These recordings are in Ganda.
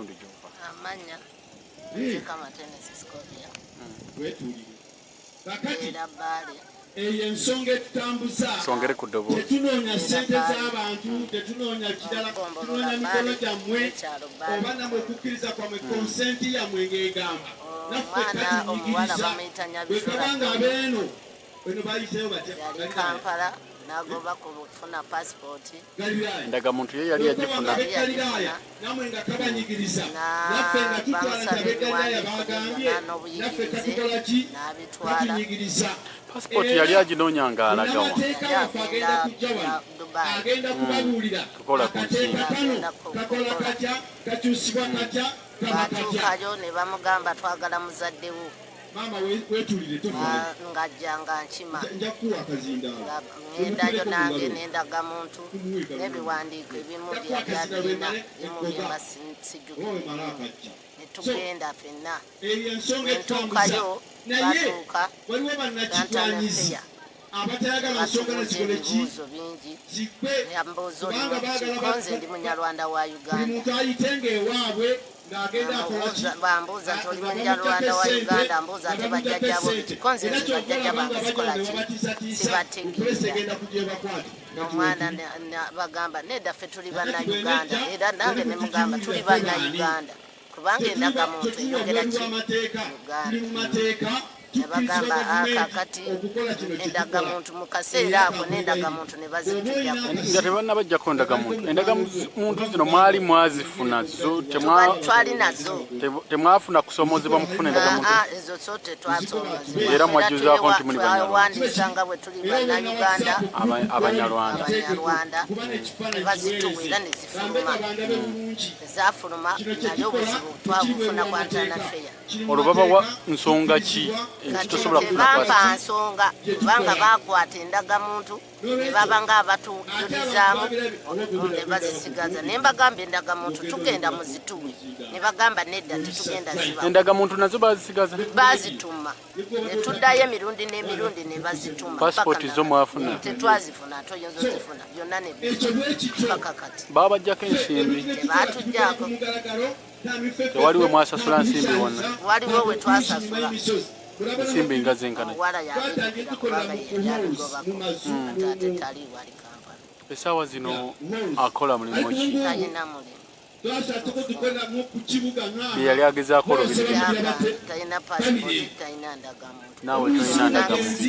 n'ekitundu gy'ova? Amanya kama Tennessee Scovia. Era Bale. Ensonga etutambuza songere ku ddoboozi tetunoonya ssente z'abantu tetunoonya kirala tunoonya mikolo gyammwe oba namwe okukkiriza kwammwe konsenti yammwe ng'egamba naffe katunyigiriza bwe kabanga abeeno beno bayiteyo batya Kampala nagoba kufuna passport endagamuntu ye yali yagifuna namwe nga kabanyigiriza naffe nga tutwala nabeganya bagambye naffe katukola ki katunyigiriza passport yali aginoonya ng'alagawa agenda kubabuulira tukola ku nsimbi kakola katya kakyusibwa katya kaba katya batuukayo ne bamugamba twagala muzaddewo mama wetulire tofaayo ng'ajjanga nkima nja kuwa akazindaala ngendayo nange nendaga muntu n'ebiwandiiko ebimu byalina bimu byemba sijjukira netugenda ffenna entuukayo batuuka waliwo bannakikwanyizi abatayagala nsonga na kikole ki zikwe yambuuza nze ndi munyarwanda wa Uganda muntu ayitenga ewaabwe ng'agenda akola ki bambuuza nti oli munyarwanda wa Uganda mbuuza ate bajjajjabo biti konze nze bajjajja bange sikola ki sibategeera n'omwana bagamba nedda ffe tuli bannayuganda era nange ne mugamba tuli bannayuganda kubanga endagamuntu eyogera ki Uganda nebagamba akakati endagamuntu mu kaseera ako n'endagamuntu ne bazitujjako nga tebannabajjako endagamuntu zino mwali mwazifuna zo twali nazo temwafuna kusomozebwa mu kufuna endagamuntu ezo so tetwasomozebwa era mwajjuzaako nti muli bannayuganda nga bwe tuli bannayuganda abanyarwanda ne bazituwa era ne zifuluma ezafuluma naye obuzibu twabufuna kwantana feya olwo babawa nsonga ki ekitosobola kufuna bampa nsonga kubanga bakwata endagamuntu ne baba nga abatujulizaamu ne bazisigaza ne mbagamba endagamuntu tugenda muzituwe ne bagamba nedda tetugenda ziba endagamuntu nazo bazisigaza bazituma ne tuddayo emirundi n'emirundi ne bazituma pasipoti zo mwafuna tetwazifuna toyinza ozifuna byonna ne paka kati babajjako ensimbi tebatujjako tewaliwe mwasasula nsimbi wonna waliwo we twasasula ensimbi nga zenkana wala yabikira kubanga yabigobako ate tali wali Kampala essaawa zino akola mulimu ki talina mulimu bye yali agezaako olubiri talina pasipoti talina ndagamuntu naawe tolina ndagamuntu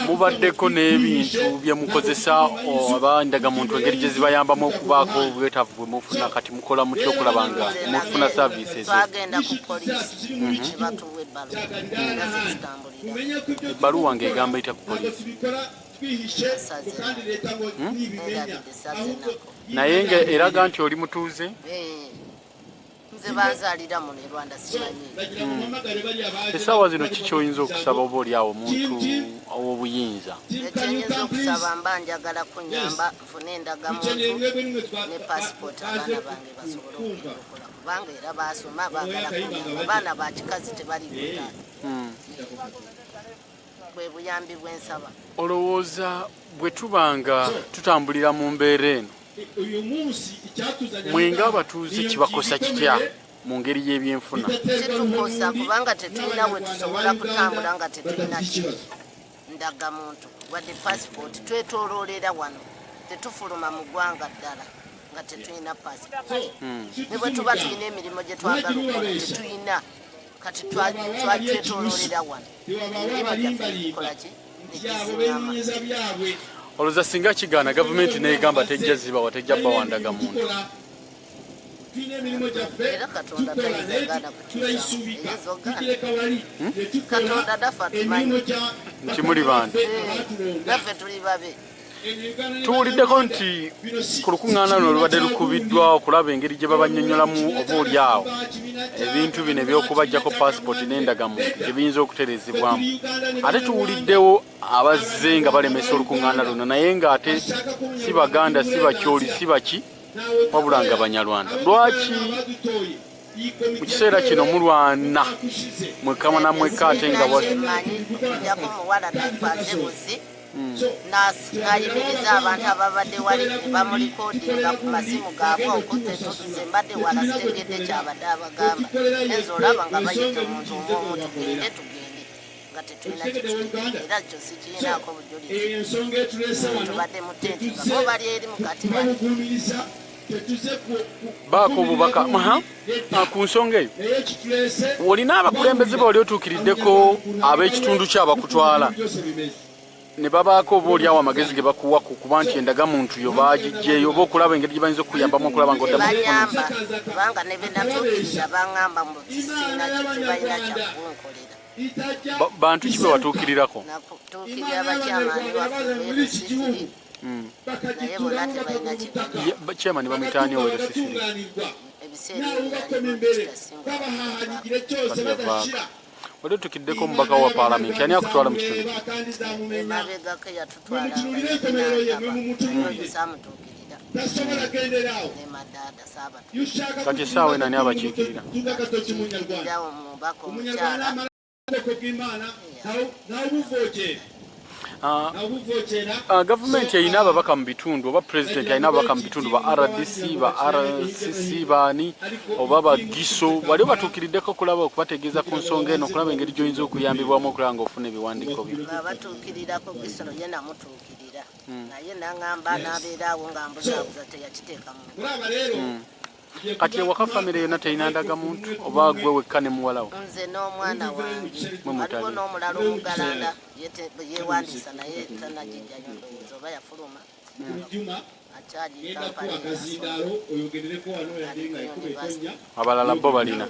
mubaddeko n'ebintu bye mukozesa oba endagamuntu engeri gye zibayambamu okubaako obwetaavu bwe mufuna kati mukola mutya okulaba nga mufuna services twagenda ku poliisi ne batuwa ebbaluwa ng'egamba etya ku poliisi naye nga eraga nti oli mutuuze nze bazaalira muno e Rwanda simanyi essaawa zino ki kyoyinza okusaba oba oli awo omuntu ow'obuyinza ekyoyinza okusaba mba njagala kunyamba nfune endagamuntu ne pasipoti abaana bange basobole okugenda okola kubanga era baasoma baagala kunyamba abaana bakikazi tebali kutaata bwe buyambi bwensaba olowooza bwe tubanga tutambulira mu mbeera eno mwenga abatuuze kibakosa kitya mu ngeri y'ebyenfuna kitukosa kubanga tetulina we tusobola kutambula nga tetulina ki ndagamuntu wadde pasipoti twetooloolera wano tetufuluma mu ggwanga ddala nga tetulina pasipoti ne bwe tuba tulina emirimu gye twagala okukola tetulina kati twetoloolera wano emirimu gyaffe gikola ki negizingama olowooza singa kigaana gavumenti neegamba tejja zibawa tejja bbawa ndagamuntu era katonda tayinzagaana katonda dafa tumanyi nti muli bantu naffe tuli babe tuwuliddeko nti ku lukuŋŋaana luno lubadde lukubiddwa okulaba engeri gye babannyonnyolamu oba oli awo ebintu bino ebyokubajjako pasipoti n'endagamuntu gye biyinza okutereezebwamu ate tuwuliddewo abazze nga balemesa olukuŋŋaana luno naye ng'ate si baganda si bakyoli si baki wabula nga banyarwanda lwaki mu kiseera kino mulwana mwekama namweka ate nga jako muwala nafaze buzi n'ayimiriza abantu ababadde wali ne bamulikodinga ku masimu gaabwe okuze tutuze mbadde wala sitegedde kyabadde abagamba enza olaba nga bayita omuntu omwomu tugende nga tetulina kyekitugende era kyo sikirinaako bujulizi tubadde mu tenti nga bo bali eri mu kati bali baako obubaka ku nsonga eyo olina abakulembeze baoli otuukiriddeko ab'ekitundu kyabakutwala ne babaako oba oliawo amagezi ge bakuwa kuba nti endaga muntu yo bagijjeeyo oba okulaba engeri gye bayinza okuyambamu okulaba ngaoddabanyamba kubanga ne benatuukirira baŋŋamba mu kisiina kyebalina kyakunkolera bantu ki be watuukirirako natuukirira bakyamaani waffe beerusisiri naye bonna tebalina kigenda kyemani bamuyitaani owero sisiri ebiseera ebyalimu wali otukiddeko omubaka wa paalamenti ani akutwala mu kitundu emabegako yatutwalasamutuukirira nemadada saabatuukirira kati essaawa enani abakiikirira kiikirira omubaka omukyala gavumenti erina ababaka mu bitundu oba pulezidenti alina ababaka mu bitundu ba rdc ba rcc baani oba bagiso wali obatuukiriddeko okulaba okubategeeza ku nsonga eno okulaba engeri gy'oyinza okuyambibwamu okulaba ngaofuna ebiwandiiko byo abatuukirirako gisolo ye namutuukirira naye naŋŋamba n'abeeraawo nga mbuzaabuza teyakiteeka mu kati ewaka famire yonna terina ndaga muntu oba gwe wekka ne muwalawo nze n'omwana wange waliwo n'omulala omugalanda yewandiisa naye tanagijjayo ndowooza oba yafuluma akyali kampani abalala bo balina